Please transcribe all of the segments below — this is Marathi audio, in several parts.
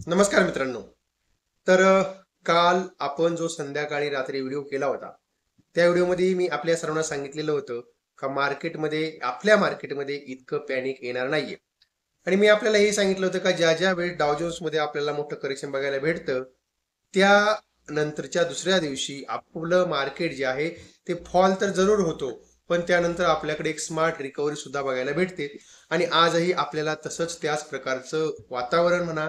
नमस्कार मित्रांनो. तर काल आपण जो संध्याकाळी रात्री व्हिडिओ केला होता, त्या व्हिडिओमध्ये मी आपल्या सर्वांना सांगितलेलं होतं का आपल्या मार्केटमध्ये इतकं पॅनिक येणार नाहीये. आणि मी आपल्याला हे सांगितलं होतं का ज्या वेळेस डाव जोन्समध्ये आपल्याला मोठं करेक्शन बघायला भेटतं, त्या नंतरच्या दुसऱ्या दिवशी आपलं मार्केट जे आहे ते फॉल तर जरूर होतो, पण त्यानंतर आपल्याकडे एक स्मार्ट रिकव्हरी सुद्धा बघायला भेटते. आणि आजही आपल्याला तसंच त्याच प्रकारचं वातावरण म्हणा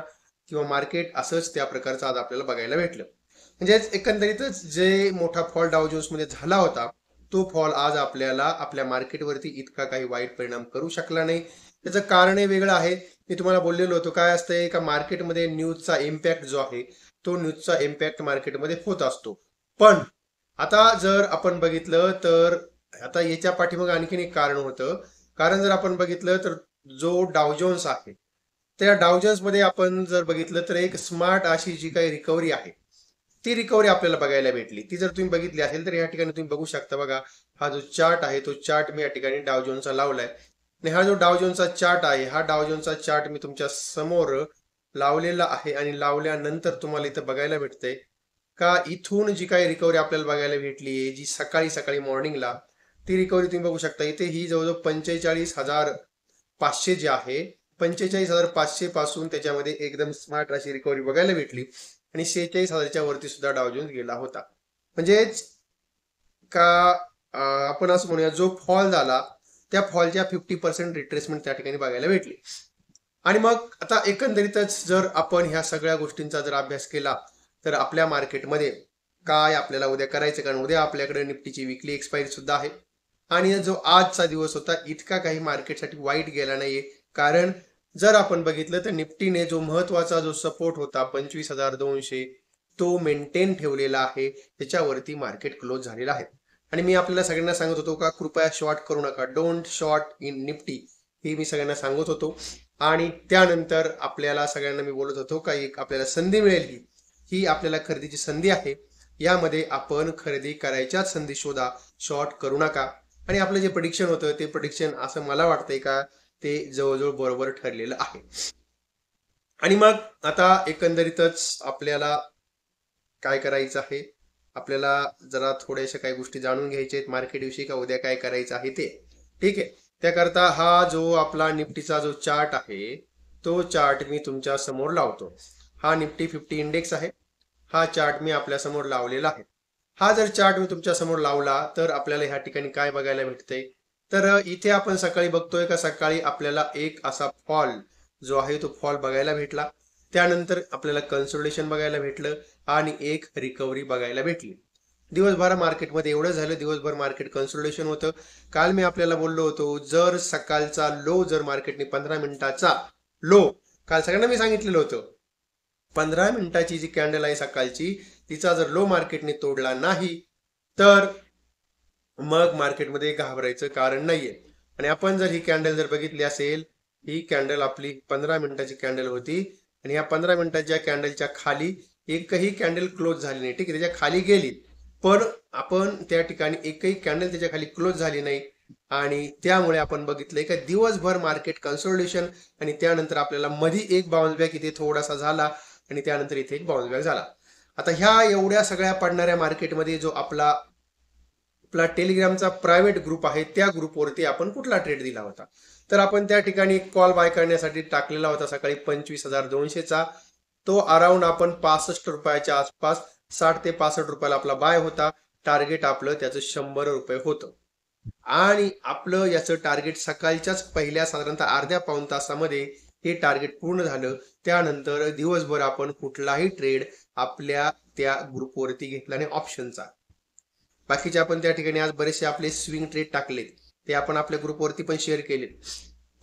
किंवा मार्केट असंच त्या प्रकारचं आज आपल्याला बघायला भेटलं. म्हणजेच एकंदरीतच जे मोठा फॉल डाव मध्ये झाला होता, तो फॉल आज आपल्याला आपल्या मार्केटवरती इतका काही वाईट परिणाम करू शकला नाही. त्याचं कारणही वेगळं आहे. मी तुम्हाला बोललेलो होतो काय असतंय का मार्केटमध्ये न्यूजचा इम्पॅक्ट जो आहे, तो न्यूजचा इम्पॅक्ट मार्केटमध्ये होत असतो. पण आता जर आपण बघितलं तर आता याच्या पाठीमागे आणखीन एक कारण होतं. कारण जर आपण बघितलं तर जो डाव जोन्स आहे, त्या डाव मध्ये आपण जर बघितलं तर एक स्मार्ट अशी जी काही रिकव्हरी आहे, ती रिकव्हरी आपल्याला बघायला भेटली. ती जर तुम्ही बघितली असेल तर या ठिकाणी तुम्ही बघू शकता. बघा, हा जो चार्ट आहे तो चार्ट मी या ठिकाणी डाव जोन्सचा लावलाय. आणि हा जो डाव जोन्सचा चार्ट आहे, हा डाव जोन्सचा चार्ट मी तुमच्या समोर लावलेला आहे. आणि लावल्यानंतर तुम्हाला इथं बघायला भेटतंय का इथून जी काही रिकव्हरी आपल्याला बघायला भेटली आहे, जी सकाळी सकाळी मॉर्निंगला, ती रिकव्हरी तुम्ही बघू शकता. इथे ही जवळजवळ 45,500 जे आहे, 45,500 पासून त्याच्यामध्ये एकदम स्मार्ट अशी रिकव्हरी बघायला भेटली. आणि 46,000च्या वरती सुद्धा डाव जोन्स गेला होता. म्हणजेच का आपण असं म्हणूया, जो फॉल झाला त्या फॉलच्या 50% रिट्रेसमेंट त्या ठिकाणी बघायला भेटली. आणि मग आता एकंदरीतच जर आपण ह्या सगळ्या गोष्टींचा जर अभ्यास केला तर आपल्या मार्केटमध्ये काय आपल्याला उद्या करायचं, कारण उद्या आपल्याकडे निफ्टीची विकली एक्सपायरी सुद्धा आहे. आणि जो आजचा दिवस होता इतका काही मार्केटसाठी वाईट गेला नाहीये. कारण जर आपण बघितलं तर निफ्टीने जो महत्वाचा जो सपोर्ट होता 25,200, तो मेंटेन ठेवलेला आहे. त्याच्यावरती मार्केट क्लोज झालेला आहे. आणि मी आपल्याला सगळ्यांना सांगत होतो का कृपया शॉर्ट करू नका, डोंट शॉर्ट इन निफ्टी, ही मी सगळ्यांना सांगत होतो. आणि त्यानंतर आपल्याला सगळ्यांना मी बोलत होतो का एक आपल्याला संधी मिळेल, ही आपल्याला खरेदीची संधी आहे. यामध्ये आपण खरेदी करायच्याच संधी शोधा, शॉर्ट करू नका. आणि आपलं जे प्रेडिक्शन होतं ते प्रेडिक्शन असं मला वाटतंय का ते जवळजवळ बरोबर ठरलेलं आहे. आणि मग आता एकंदरीतच आपल्याला काय करायचं आहे, आपल्याला जरा थोड्याशा काही गोष्टी जाणून घ्यायच्या आहेत मार्केटविषयी, का उद्या काय करायचं आहे ते. ठीक आहे. त्याकरता हा जो आपला निफ्टीचा जो चार्ट आहे, तो चार्ट मी तुमच्या समोर लावतो. हा निफ्टी 50 इंडेक्स आहे. हा चार्ट मी आपल्या समोर लावलेला आहे. हा जर चार्ट मी तुमच्या समोर लावला तर आपल्याला ह्या ठिकाणी काय बघायला भेटतंय, तर इथे आपण सकाळी बघतोय का सकाळी आपल्याला एक असा फॉल जो आहे तो फॉल बघायला भेटला. त्यानंतर आपल्याला कन्सोलिडेशन बघायला भेटलं आणि एक रिकव्हरी बघायला भेटली. दिवसभर मार्केटमध्ये एवढं झालं, दिवसभर मार्केट कन्सोलिडेशन होतं. काल मी आपल्याला बोललो होतो, जर सकाळचा लो जर मार्केटने 15 मिनिटाचा लो, काल सगळ्यांना मी सांगितलेलं होतं 15 मिनिटाची जी कॅन्डल आहे सकाळची, तिचा जर लो मार्केटने तोडला नाही तर मग मार्केटमध्ये घाबरायचं कारण नाहीये. आणि आपण जर ही कॅन्डल जर बघितली असेल, ही कॅन्डल आपली 15 मिनिटाची कॅन्डल होती. आणि ह्या 15 मिनिटाच्या कॅन्डलच्या खाली एकही कॅन्डल क्लोज झाली नाही. ठीक आहे, त्याच्या खाली गेली, पण आपण त्या ठिकाणी एकही कॅन्डल त्याच्या खाली क्लोज झाली नाही. आणि त्यामुळे आपण बघितलंय का दिवसभर मार्केट कन्सोलिडेशन, आणि त्यानंतर आपल्याला मध्ये एक बाउन्स बॅक इथे थोडासा झाला, आणि त्यानंतर इथे एक बाउन्स बॅक झाला. आता ह्या एवढ्या सगळ्या पडणाऱ्या मार्केटमध्ये जो आपला आपला टेलिग्रामचा प्रायव्हेट ग्रुप आहे, त्या ग्रुपवरती आपण कुठला ट्रेड दिला होता, तर आपण त्या ठिकाणी कॉल बाय करण्यासाठी टाकलेला होता सकाळी 25,200चा. तो अराउंड आपण 65 रुपयाच्या आसपास, 60 ते 65 रुपयाला आपला बाय होता. टार्गेट आपलं त्याचं 100 रुपये होतं. आणि आपलं याचं टार्गेट सकाळच्याच पहिल्या साधारणतः अर्ध्या पाऊण तासामध्ये हे टार्गेट पूर्ण झालं. त्यानंतर दिवसभर आपण कुठलाही ट्रेड आपल्या त्या ग्रुपवरती घेतला नाही ऑप्शनचा. बाकीचे आपण त्या ठिकाणी आज बरेचसे आपले स्विंग ट्रेड टाकले, ते आपण आपल्या ग्रुपवरती पण शेअर केले.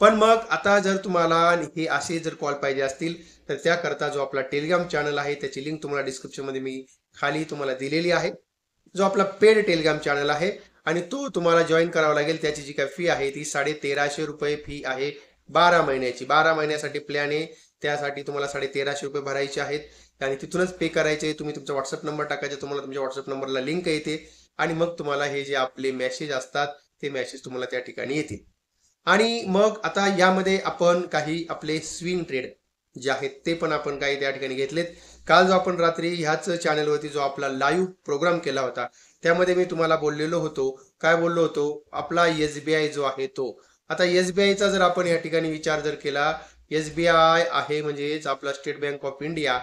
पण मग आता जर तुम्हाला हे असे जर कॉल पाहिजे असतील तर त्याकरता जो आपला टेलिग्राम चॅनल आहे त्याची लिंक तुम्हाला डिस्क्रिप्शन मध्ये मी खाली तुम्हाला दिलेली आहे. जो आपला पेड टेलिग्राम चॅनल आहे आणि तो तुम्हाला जॉईन करावा लागेल. त्याची जी काय फी आहे ती 1350 रुपये फी आहे 12 महिन्याची. 12 महिन्यासाठी प्लॅन आहे, त्यासाठी तुम्हाला 1350 रुपये भरायचे आहेत आणि तिथूनच पे करायचे. तुम्ही तुमचा व्हॉट्सअप नंबर टाकायचे, तुम्हाला तुमच्या व्हॉट्सअप नंबरला लिंक येते आणि मग तुम्हाला हे जे आपले मेसेज असतात ते मेसेज तुम्हाला त्या ठिकाणी येतील. आणि मग आता यामध्ये आपण काही आपले स्विंग ट्रेड जे आहेत ते पण आपण काही त्या ठिकाणी घेतलेत. काल जो आपण रात्री ह्याच चॅनलवरती जो आपला लाईव्ह प्रोग्राम केला होता, त्यामध्ये मी तुम्हाला बोललेलो होतो, काय बोललो होतो, आपला SBI जो आहे तो. आता SBIचा जर आपण या ठिकाणी विचार जर केला, SBI आहे म्हणजेच आपला स्टेट बँक ऑफ इंडिया,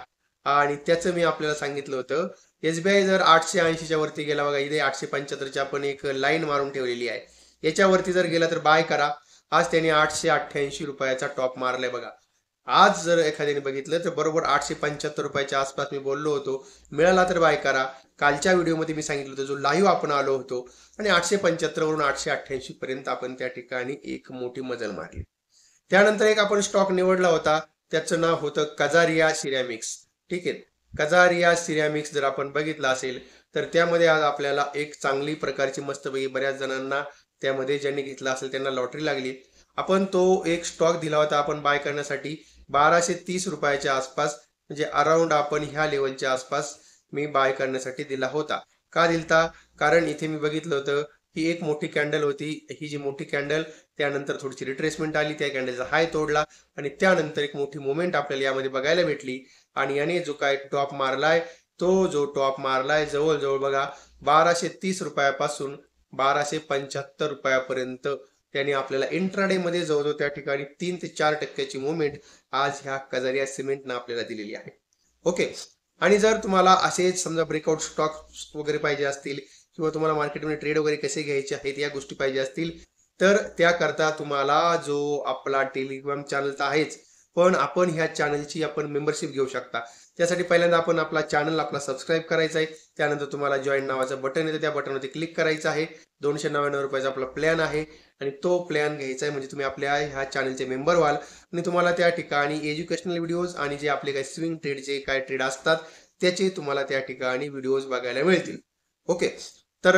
आणि त्याचं मी आपल्याला सांगितलं होतं, SBI जर 880च्या वरती गेला, बघा इथे 875ची आपण एक लाईन मारून ठेवलेली आहे, याच्यावरती जर गेला तर बाय करा. आज त्याने 888 रुपयाचा टॉप मारलाय बघा. आज जर एखाद्याने बघितलं तर बरोबर 875 रुपयाच्या आसपास मी बोललो होतो, मिळाला तर बाय करा. कालच्या व्हिडिओमध्ये मी सांगितलं होतं, जो लाईव्ह आपण आलो होतो, आणि 875 वरून 888 पर्यंत आपण त्या ठिकाणी एक मोठी मजल मारली. त्यानंतर एक आपण स्टॉक निवडला होता, त्याचं नाव होतं कजारिया सिरॅमिक्स. ठीक आहे, कजारिया सिरॅमिक्स जर आपण बघितलं असेल तर त्यामध्ये आज आपल्याला एक चांगली प्रकारची मस्तपैकी बऱ्याच जणांना त्यामध्ये ज्यांनी घेतला असेल त्यांना लॉटरी लागली. आपण तो एक स्टॉक दिला होता आपण बाय करण्यासाठी 1230 रुपयाच्या आसपास, म्हणजे अराउंड आपण ह्या लेवलच्या आसपास मी बाय करण्यासाठी दिला होता. का दिलता? कारण इथे मी बघितलं होतं ही एक मोठी कॅन्डल होती, ही जी मोठी कॅन्डल त्यानंतर थोडीशी रिट्रेसमेंट आली, त्या कॅन्डलचा हाय तोडला आणि त्यानंतर एक मोठी मुवमेंट आपल्याला यामध्ये बघायला भेटली. आणि याने जो काय टॉप मारलाय, तो जो टॉप मारलाय जवळजवळ बघा 1230 रुपयापासून 1275 रुपयापर्यंत त्याने आपल्याला इंट्राडे मध्ये जवळजवळ त्या ठिकाणी 3 ते 4% मुवमेंट आज ह्या कजारिया सिमेंटनं आपल्याला दिलेली आहे. ओके, आणि जर तुम्हाला असेच समजा ब्रेकआउट स्टॉक वगैरे पाहिजे असतील किंवा तुम्हाला मार्केटमध्ये ट्रेड वगैरे कसे घ्यायचे आहेत या गोष्टी पाहिजे असतील तर त्याकरता तुम्हाला जो आपला टेलिग्राम चॅनल तर आहेच, पण आपण ह्या चॅनलची आपण मेंबरशिप घेऊ शकता. त्यासाठी पहिल्यांदा आपण आपला चॅनल आपला सबस्क्राईब करायचा आहे. त्यानंतर तुम्हाला जॉईन नावाचं बटन येतं, त्या बटनवरती क्लिक करायचं आहे. 299 रुपयाचा आपला प्लॅन आहे आणि तो प्लॅन घ्यायचा आहे, म्हणजे तुम्ही आपल्या ह्या चॅनलचे मेंबर व्हाल आणि तुम्हाला त्या ठिकाणी एज्युकेशनल व्हिडिओज आणि जे आपले काही स्विंग ट्रेडचे काय ट्रेड असतात त्याचे तुम्हाला त्या ठिकाणी व्हिडिओज बघायला मिळतील. ओके, तर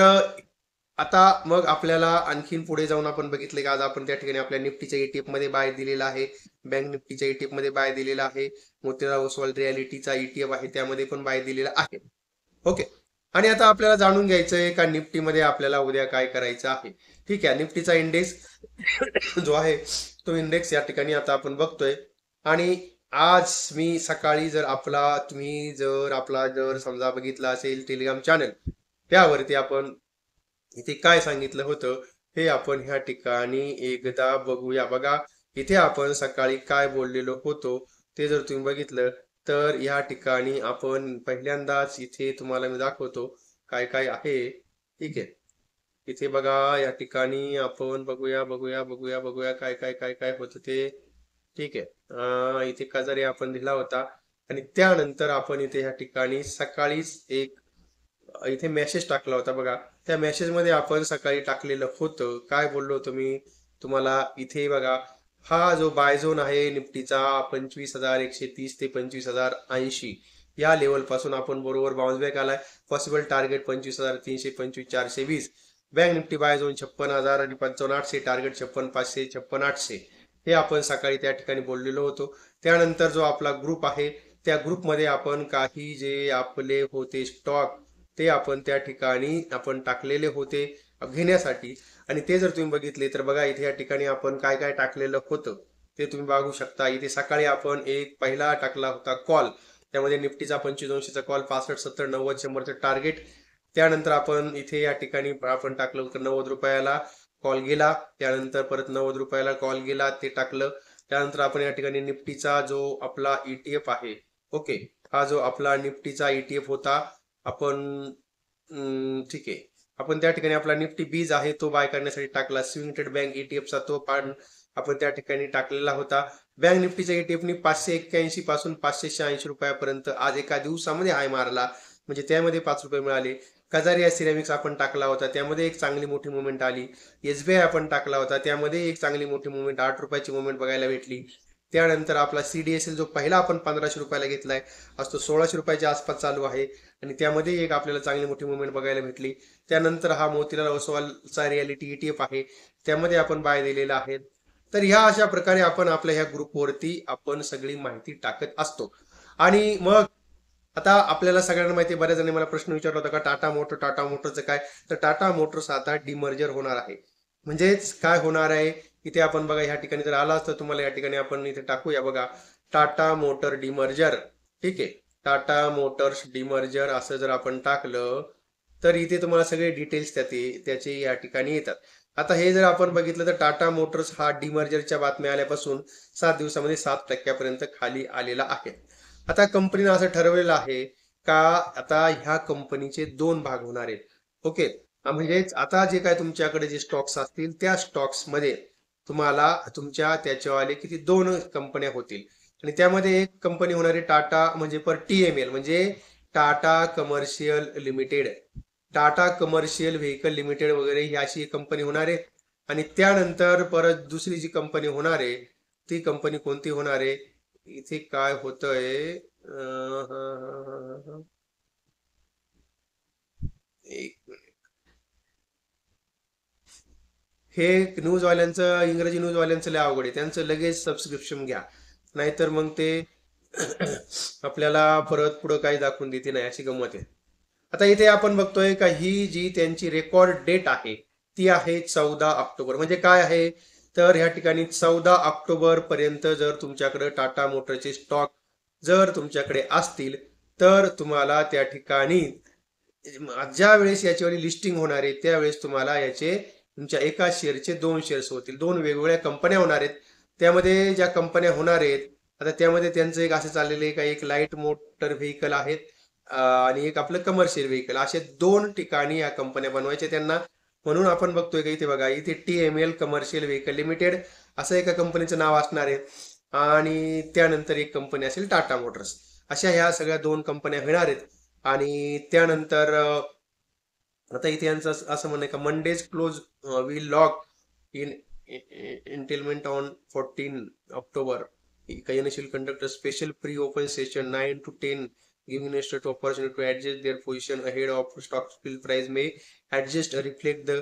आता मग आपल्याला आणखीन पुढे जाऊन आपण बघितले की आज आपण त्या ठिकाणी आपल्या निफ्टीच्या ETF मध्ये बाय दिलेला आहे, बँक निफ्टीच्या ETF मध्ये बाय दिलेला आहे, मोतीलाल ओसवाल रियालिटीचा ETF आहे त्यामध्ये पण बाय दिलेला आहे. ओके, आणि आता आपल्याला जाणून घ्यायचं आहे का निफ्टीमध्ये आपल्याला उद्या काय करायचं आहे. ठीक आहे, निफ्टीचा इंडेक्स जो आहे तो इंडेक्स या ठिकाणी आता आपण बघतोय. आणि आज मी सकाळी जर तुम्ही जर आपला समजा बघितला असेल टेलिग्राम चॅनल, त्यावरती आपण इथे काय सांगितलं होतं हे आपण ह्या ठिकाणी एकदा बघूया. बघा इथे आपण सकाळी काय बोललेलो होतो ते जर तुम्ही बघितलं तर या ठिकाणी आपण पहिल्यांदाच इथे तुम्हाला मी दाखवतो काय काय आहे. ठीक आहे, इथे बघा या ठिकाणी आपण बघूया बघूया बघूया बघूया काय काय काय काय होतं ते. ठीक आहे, इथे कजारी आपण दिला होता आणि त्यानंतर आपण इथे या ठिकाणी सकाळीच एक इथे मेसेज टाकला होता बघा. त्या मेसेज मध्ये आपण सकाळी टाकलेलं होतं, काय बोललो होतो मी तुम्हाला, इथे बघा हा जो बाय झोन आहे निफ्टीचा 25,130 ते 25,080 या लेवल पासून आपण बरोबर बाउन्स बॅक आलाय. Possible target 25,300 25,420. Bank Nifty buy zone 56,000 आणि 55,800, टार्गेट 56,500 56,800 हे आपण सकाळी त्या ठिकाणी बोललेलो होतो. त्यानंतर जो आपला ग्रुप आहे त्या ग्रुपमध्ये आपण काही जे आपले होते स्टॉक ते आपण त्या ठिकाणी आपण टाकलेले होते घेण्यासाठी, आणि ते जर तुम्ही बघितले तर बघा इथे या ठिकाणी आपण काय काय टाकलेलं होतं ते तुम्ही बघू शकता. इथे सकाळी आपण एक पहिला टाकला होता कॉल, त्यामध्ये निफ्टीचा 25,200चा कॉल 65 70 90 100चं टार्गेट. त्यानंतर आपण इथे या ठिकाणी आपण टाकलं होतं 90 रुपयाला कॉल गेला, त्यानंतर परत 90 रुपयाला कॉल गेला ते टाकलं. त्यानंतर आपण या ठिकाणी निफ्टीचा जो आपला ETF आहे, ओके, हा जो आपला निफ्टीचा ETF होता आपण ठीक आहे, आपण त्या ठिकाणी आपला निफ्टी बीज आहे तो बाय करण्यासाठी टाकला. स्विंग ट्रेड बँक ETFचा तो पण आपण त्या ठिकाणी टाकलेला होता. बँक निफ्टीच्या ETFनी 581 पासून 580 रुपयापर्यंत आज एका दिवसामध्ये हाय मारला, म्हणजे त्यामध्ये 5 रुपये मिळाले. कजारिया सिरॅमिक्स आपण टाकला होता, त्यामध्ये एक चांगली मोठी मुवमेंट आली. SBI आपण टाकला होता, त्यामध्ये एक चांगली मोठी मुवमेंट 8 रुपयाची मुवमेंट बघायला भेटली. त्यानंतर आपला CDSL जो पहिला आपण 1500 रुपयाला घेतलाय आज तो 1600 रुपयाच्या आसपास चालू आहे आणि त्यामध्ये एक आपल्याला चांगली मोठी मुवमेंट बघायला भेटली. त्यानंतर हा मोतीलाल ओसवालचा रियालिटी ETF आहे, त्यामध्ये आपण बाय दिलेला आहे. तर ह्या अशा प्रकारे आपण आपल्या ह्या ग्रुपवरती आपण सगळी माहिती टाकत असतो. आणि मग आता आपल्याला सगळ्यांना माहिती, बऱ्याच जणांनी मला प्रश्न विचारला होता का टाटा मोटरचं काय, तर टाटा मोटर्स आता डिमर्जर होणार आहे. म्हणजेच काय होणार आहे, इथे आपण बघा ह्या ठिकाणी जर आला असतं तुम्हाला या ठिकाणी आपण इथे टाकूया बघा, टाटा मोटर डिमर्जर. ठीक आहे, टाटा मोटर्स डिमर्जर असं जर आपण टाकलं तर इथे तुम्हाला सगळे डिटेल्स त्याचे या ठिकाणी येतात. आता हे जर आपण बघितलं तर टाटा मोटर्स हा डिमर्जरच्या बातम्या आल्यापासून 7 दिवसामध्ये 7% खाली आलेला आहे. आता कंपनीनं असं ठरवलेलं आहे का आता ह्या कंपनीचे 2 भाग होणार आहेत. ओके, म्हणजेच आता जे काय तुमच्याकडे जे स्टॉक्स असतील त्या स्टॉक्स मध्ये तुम्हाला तुमच्या त्याच्यावाले किती 2 कंपन्या होतील. आणि त्यामध्ये एक कंपनी होणार आहे टाटा म्हणजे पर TML म्हणजे Tata commercial limited, Tata commercial vehicle limited वगैरे ही अशी कंपनी होणार आहे. आणि त्यानंतर परत दुसरी जी कंपनी होणार आहे ती कंपनी कोणती होणार आहे, इथे काय होतंय एक मिनिट. हे न्यूजवाल्यांचं, इंग्रजी न्यूजवाल्यांचं लय अवघड आहे, त्यांचं लगेच सबस्क्रिप्शन घ्या, नाहीतर मग ते आपल्याला परत पुढं काही दाखवून देते नाही, अशी गंमत आहे. आता इथे आपण बघतोय का ही जी त्यांची रेकॉर्ड डेट आहे ती आहे 14 ऑक्टोबर. म्हणजे काय आहे तर ह्या ठिकाणी 14 ऑक्टोबर पर्यंत जर तुमच्याकडे टाटा मोटरचे स्टॉक जर तुमच्याकडे असतील तर तुम्हाला त्या ठिकाणी ज्या वेळेस याच्यावर लिस्टिंग होणार आहे त्यावेळेस तुम्हाला याचे तुमच्या एका शेअरचे 2 शेअर्स होतील. 2 वेगवेगळ्या कंपन्या होणार आहेत. त्यामध्ये ज्या कंपन्या होणार आहेत आता त्यामध्ये त्यांचं एक असं चाललेलं आहे का एक लाईट मोटर व्हेकल आहेत आणि एक आपलं कमर्शियल व्हेकल, असे 2 ठिकाणी या कंपन्या बनवायच्या त्यांना. म्हणून आपण बघतोय का इथे बघा इथे TML कमर्शियल व्हेकल लिमिटेड असं एका कंपनीचं नाव असणार आहे आणि त्यानंतर एक कंपनी असेल टाटा मोटर्स. अशा ह्या सगळ्या 2 कंपन्या होणार आहेत. आणि त्यानंतर आता इथे यांचं असं म्हणणं आहे का Monday's close will lock in entitlement on 14 October. Initial conduct a special pre-open session 9 to 10 giving investors to opportunity to adjust their position ahead of stock spill price may adjust or reflect the.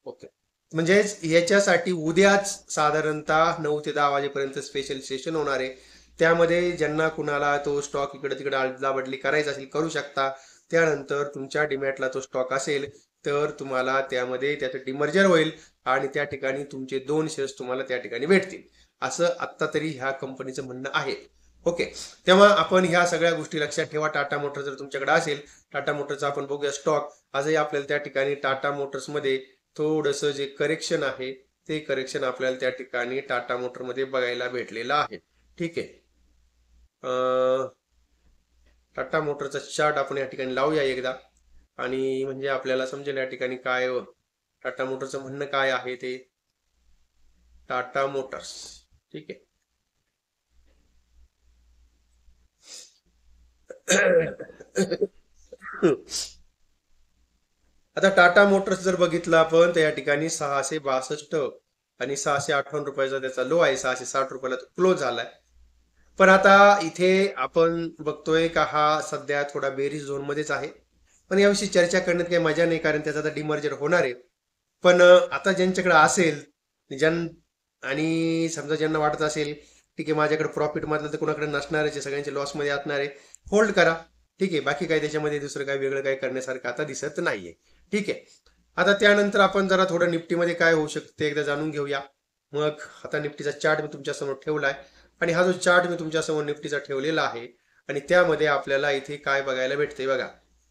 Okay, म्हणजे याच्यासाठी उद्याच साधारणतः 9 ते 10 वाजेपर्यंत स्पेशल सेशन होणार आहे. त्यामध्ये ज्यांना कुणाला तो स्टॉक इकडे तिकडे आदलाबदली करायचा असेल करू शकता. त्यानंतर तुमच्या डिमॅटला तो स्टॉक असेल तर तुम्हाला त्यामध्ये त्याचं डिमर्जर होईल आणि त्या ठिकाणी तुमचे 2 शेअर्स तुम्हाला त्या ठिकाणी भेटतील, असं आत्ता तरी ह्या कंपनीचं म्हणणं आहे. ओके, तेव्हा आपण ह्या सगळ्या गोष्टी लक्षात ठेवा. टाटा मोटर जर तुमच्याकडे असेल, टाटा मोटरचा आपण बघूया स्टॉक. आजही आपल्याला त्या ठिकाणी टाटा मोटर्समध्ये थोडंसं जे करेक्शन आहे ते करेक्शन आपल्याला त्या ठिकाणी टाटा मोटरमध्ये बघायला भेटलेलं आहे. ठीक आहे, टाटा मोटरचा चार्ट आपण या ठिकाणी लावूया एकदा आणि म्हणजे आपल्याला समजेल या ठिकाणी काय टाटा मोटरचं म्हणणं काय आहे ते. टाटा मोटर्स, ठीक आहे. आता टाटा मोटर्स जर बघितलं आपण तर या ठिकाणी 662 आणि 658 रुपयाचा त्याचा लो आहे, 660 रुपयाला तो क्लोज झालाय. पण आता इथे आपण बघतोय का हा सध्या थोडा बेरीज झोन मध्येच आहे. पण याविषयी चर्चा करण्यात काही मजा नाही कारण त्याचा आता डिमर्जर होणार आहे. पण आता ज्यांच्याकडे असेल आणि समजा ज्यांना वाटत असेल ठीक आहे माझ्याकडे प्रॉफिट मधलं तर कोणाकडे नसणारच आहे, सगळ्यांचे लॉस मध्ये असणार आहे, होल्ड करा. ठीक आहे, बाकी काही त्याच्यामध्ये दुसरं काही वेगळं काही करण्यासारखं आता दिसत नाहीये. ठीक आहे, आता त्यानंतर आपण जरा थोडं निफ्टीमध्ये काय होऊ शकतं ते एकदा जाणून घेऊया. मग आता निफ्टीचा चार्ट मी तुमच्यासमोर ठेवलाय आणि हा जो चार्ट मी तुमच्यासमोर निफ्टीचा ठेवलेला आहे आणि त्यामध्ये आपल्याला इथे काय बघायला भेटते बघा.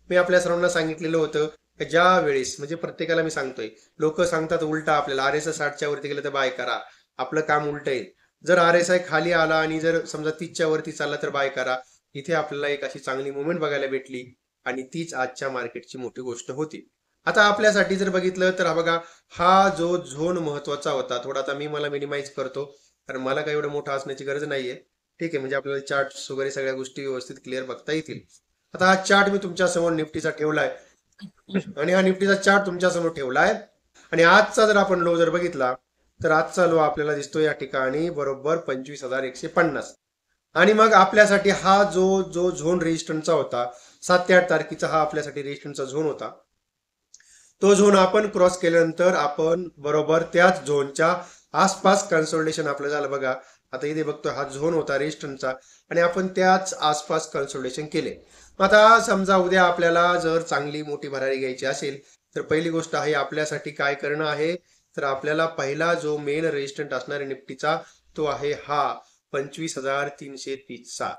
मी आपल्या सर्वांना सांगितलेलं होतं की ज्या वेळेस म्हणजे प्रत्येकाला मी सांगतोय, लोक सांगतात उलटा आपल्याला RSI 60च्या वरती गेलं तर बाय करा, आपलं काम उलट आहे. जर RSI खाली आला आणि जर समजा 30च्या वरती चालला तर बाय करा. इथे आपल्याला एक अशी चांगली मुवमेंट बघायला भेटली आणि तीच आजच्या मार्केटची मोठी गोष्ट होती. आता आपल्यासाठी जर बघितलं तर हा बघा हा जो झोन महत्वाचा होता. थोडा आता मला मिनिमाइज करतो कारण मला काही एवढं मोठं असण्याची गरज नाहीये. ठीक आहे, म्हणजे आपल्याला चार्ट वगैरे सगळ्या गोष्टी व्यवस्थित क्लिअर बघता येतील. आता हा चार्ट मी तुमच्या समोर निफ्टीचा ठेवलाय आणि हा निफ्टीचा चार्ट तुमच्या समोर ठेवलाय आणि आजचा जर आपण लो जर बघितला तर आजचा लो आपल्याला दिसतो या ठिकाणी बरोबर 25,150. आणि मग आपल्यासाठी हा जो जो झोन रेजिस्टन्सचा होता 7 ते 8 तारखेचा हा आपल्यासाठी रेजिस्टन्सचा झोन होता. तो झोन आपण क्रॉस केल्यानंतर आपण बरोबर त्याच झोनच्या आसपास कन्सोलिडेशन आपलं झालं बघा. आता इथे बघतो हा झोन होता रेजिस्टन्सचा आणि आपण त्याच आसपास कन्सोलिडेशन केले. आता समजा उद्या आपल्याला जर चांगली मोठी भरारी घ्यायची असेल तर पहिली गोष्ट आहे आपल्यासाठी काय करणं आहे तर आपल्याला पहिला जो मेन रेजिस्टंट असणार आहे निफ्टीचा तो आहे हा, 25,330चा.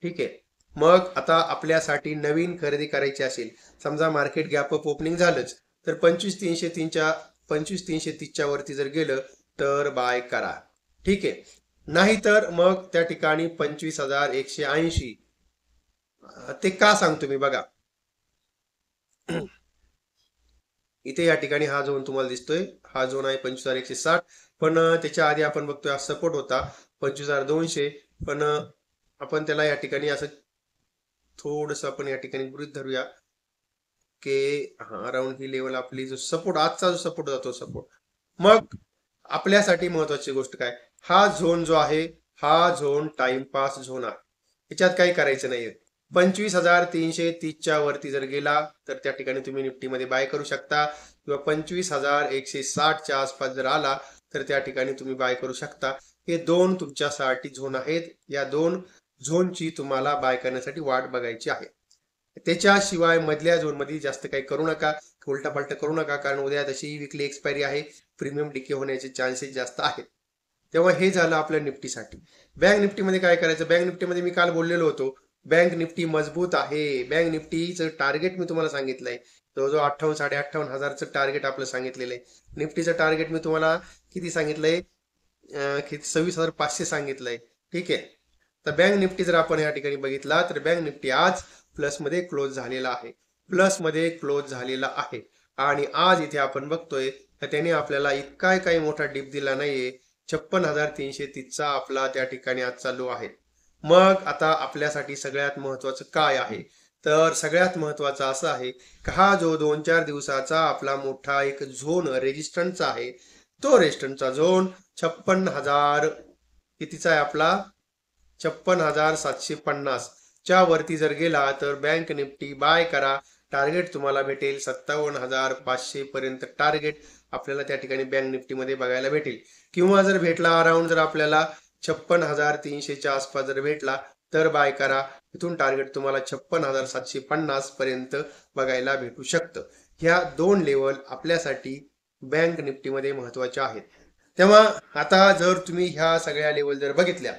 ठीक आहे. मग आता आपल्यासाठी नवीन खरेदी करायची असेल, समजा मार्केट गॅप अप ओपनिंग झालंच, तर 25,330च्या वरती जर गेलं तर बाय करा. ठीक आहे. नाहीतर मग त्या ठिकाणी 25,180. ते का सांगतो मी बघा. इथे या ठिकाणी हा झोन तुम्हाला दिसतोय, हा झोन आहे 25,160. पण त्याच्या आधी आपण बघतोय हा सपोर्ट होता 25,200. पण आपण त्याला या ठिकाणी असं थोडस आपण या ठिकाणी गृहीत धरूया की हा अराउंड ही लेवल आपली जो सपोर्ट, आजचा जो सपोर्ट जातो सपोर्ट. मग आपल्यासाठी महत्वाची गोष्ट काय, हा झोन जो आहे हा झोन टाइमपास झोन आहे. याच्यात काही करायचं नाहीये. 25,330च्या वरती जर गेला तर त्या ठिकाणी तुम्ही निफ्टीमध्ये बाय करू शकता, किंवा 25,160च्या आसपास जर आला तर त्या ठिकाणी तुम्ही बाय करू शकता. हे दोन तुमच्यासाठी झोन आहेत. या दोन झोनची तुम्हाला बाय करण्यासाठी वाट बघायची आहे. त्याच्याशिवाय मधल्या झोनमध्ये जास्त काही करू नका, उलटापालट करू नका, कारण उद्या तशी विकली एक्सपायरी आहे, प्रीमियम डिके होण्याचे चान्सेस जास्त आहेत. तेव्हा हे झालं आपल्या निफ्टीसाठी. बँक निफ्टीमध्ये काय करायचं, बँक निफ्टीमध्ये मी काल बोललेलो होतो, बँक निफ्टी मजबूत आहे. बँक निफ्टीचं टार्गेट मी तुम्हाला सांगितलंय, जवळजवळ 58,000-58,000चं टार्गेट आपलं सांगितलेलं आहे. निफ्टीचं टार्गेट मी तुम्हाला किती सांगितलंय, 26,500 सांगितलंय. ठीक आहे. तर बँक निफ्टी जर आपण या ठिकाणी बघितला तर बँक निफ्टी आज प्लसमध्ये क्लोज झालेला आहे, प्लसमध्ये क्लोज झालेला आहे. आणि आज इथे आपण बघतोय तर त्याने आपल्याला इतका काही मोठा डिप दिला नाहीये. 56,330चा आपला त्या ठिकाणी आज चालू आहे. मग आता आपल्यासाठी सगळ्यात महत्वाचं काय आहे, तर सगळ्यात महत्वाचं असं आहे की हा जो 2-4 दिवसाचा आपला मोठा एक झोन रेजिस्टन्सचा आहे, तो रेजिस्टन्सचा झोन 56,000 कितीचा आहे आपला, 56,750 च्या वरती जर गेला तर बँक निफ्टी बाय करा. टार्गेट तुम्हाला भेटेल 57,500 पर्यंत टार्गेट आपल्याला त्या ठिकाणी बँक निफ्टीमध्ये बघायला भेटेल. किंवा जर भेटला अराउंड, जर आपल्याला 56,300च्या आसपास जर भेटला तर बाय करा. इथून टार्गेट तुम्हाला 56,750 पर्यंत बघायला भेटू शकतं. ह्या दोन लेवल आपल्यासाठी बँक निफ्टीमध्ये महत्वाच्या आहेत. तेव्हा आता जर तुम्ही ह्या सगळ्या लेवल जर बघितल्या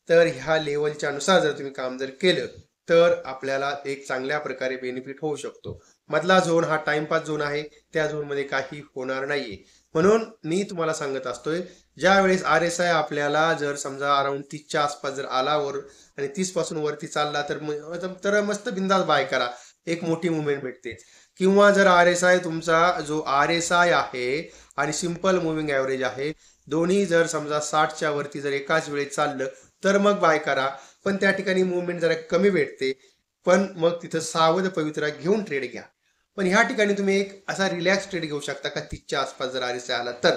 तर ह्या लेवलच्या नुसार जर तुम्ही काम जर केलं तर आपल्याला एक चांगल्या प्रकारे बेनिफिट होऊ शकतो. मधला झोन हा टाइमपास झोन आहे, त्या झोन मध्ये काही होणार नाहीये. म्हणून मी तुम्हाला सांगत असतोय, ज्या वेळेस RSI आपल्याला जर समजा अराउंड 30च्या आसपास जर आला वर आणि 30 पासून वरती चालला तर मस्त बिंदास बाय करा, एक मोठी मुवमेंट भेटते. किंवा जर RSI तुमचा जो RSI आहे आणि सिंपल मुव्हिंग ॲव्हरेज आहे, दोन्ही जर समजा 60च्या वरती जर एकाच वेळेत चाललं तर मग बाय करा. पण त्या ठिकाणी मुवमेंट जरा कमी भेटते, पण मग तिथं सावध पवित्रा घेऊन ट्रेड घ्या. पण ह्या ठिकाणी तुम्ही एक असा रिलॅक्स ट्रेड घेऊ शकता का 30च्या आसपास जर RSI आला तर.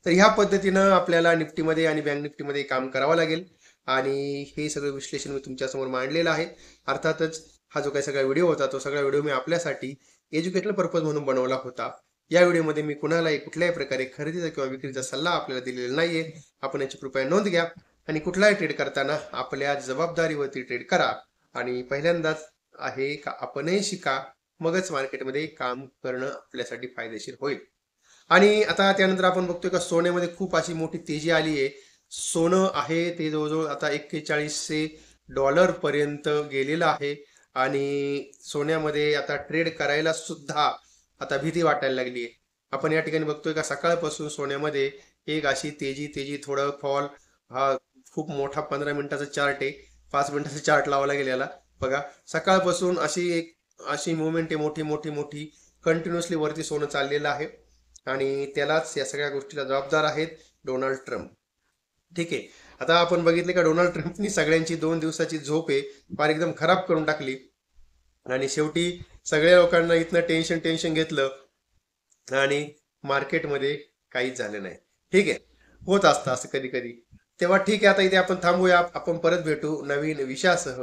ह्या पद्धतीनं आपल्याला निफ्टीमध्ये आणि बँक निफ्टीमध्ये काम करावं लागेल. आणि हे सगळं विश्लेषण मी तुमच्यासमोर मांडलेलं आहे. अर्थातच हा जो काही सगळा व्हिडिओ होता, तो सगळा व्हिडिओ मी आपल्यासाठी एज्युकेशनल पर्पज म्हणून बनवला होता. या व्हिडिओमध्ये मी कुणालाही कुठल्याही प्रकारे खरेदीचा किंवा विक्रीचा सल्ला आपल्याला दिलेला नाहीये. आपण याची कृपया नोंद घ्या आणि कुठलाही ट्रेड करताना आपल्या जबाबदारीवरती ट्रेड करा. आणि पहिल्यांदाच आहे का आपणही शिका, मगच मार्केटमध्ये काम करणं आपल्यासाठी फायदेशीर होईल. आणि आता त्यानंतर आपण बघतोय का सोन्यामध्ये खूप अशी मोठी तेजी आली आहे. सोनं आहे ते जवळजवळ आता $4100 पर्यंत गेलेलं आहे. आणि सोन्यामध्ये आता ट्रेड करायला सुद्धा आता भीती वाटायला लागली आहे. आपण या ठिकाणी बघतोय का सकाळपासून सोन्यामध्ये एक अशी तेजी थोडं फॉल, हा खूप मोठा 15 मिनिटाचा चार्ट आहे, 5 मिनिटाचा चार्ट लावला गेलेला बघा. सकाळपासून अशी मुवमेंट आहे मोठी कंटिन्युअसली वरती सोनं चाललेलं आहे. आणि त्यालाच या सगळ्या गोष्टीला जबाबदार आहेत डोनाल्ड ट्रम्प. ठीक आहे. आता आपण बघितले का डोनाल्ड ट्रम्पनी सगळ्यांची 2 दिवसाची झोप आहे फार एकदम खराब करून टाकली. आणि शेवटी सगळ्या लोकांना इथनं टेन्शन घेतलं आणि मार्केटमध्ये काहीच झालं नाही. ठीक आहे, होत असतं असं कधी कधी. तेव्हा ठीक आहे, आता इथे आपण थांबूया. आपण परत भेटू नवीन विषयासह.